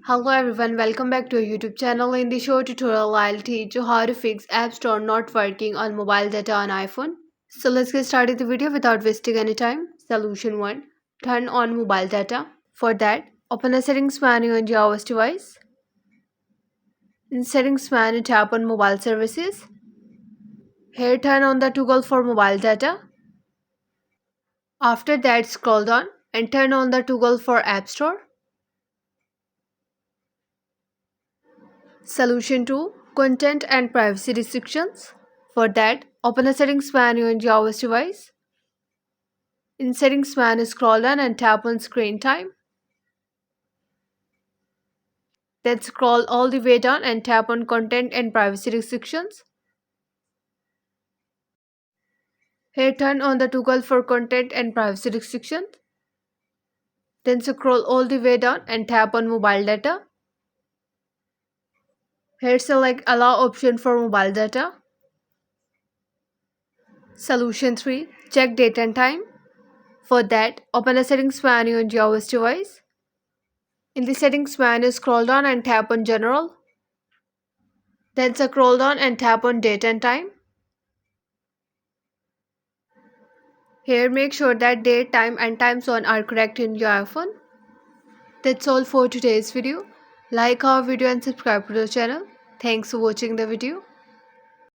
Hello everyone, welcome back to our YouTube channel. In this short tutorial, I'll teach you how to fix App Store not working on mobile data on iPhone. So let's get started the video without wasting any time. Solution 1. Turn on mobile data. For that, open the settings menu on your iOS device. In settings menu, tap on mobile services. Here turn on the toggle for mobile data. After that, scroll down and turn on the toggle for App Store. Solution 2. Content and privacy restrictions. For that, open the settings menu on your iOS device. In settings menu, scroll down and tap on screen time. Then scroll all the way down and tap on content and privacy restrictions. Here turn on the toggle for content and privacy restrictions. Then scroll all the way down and tap on mobile data. Here select allow option for mobile data. Solution 3. Check date and time. For that, open the settings menu on your iOS device. In the settings menu, scroll down and tap on general. Then scroll down and tap on date and time. Here make sure that date, time and time zone are correct in your iPhone. That's all for today's video. Like our video and subscribe to the channel. Thanks for watching the video.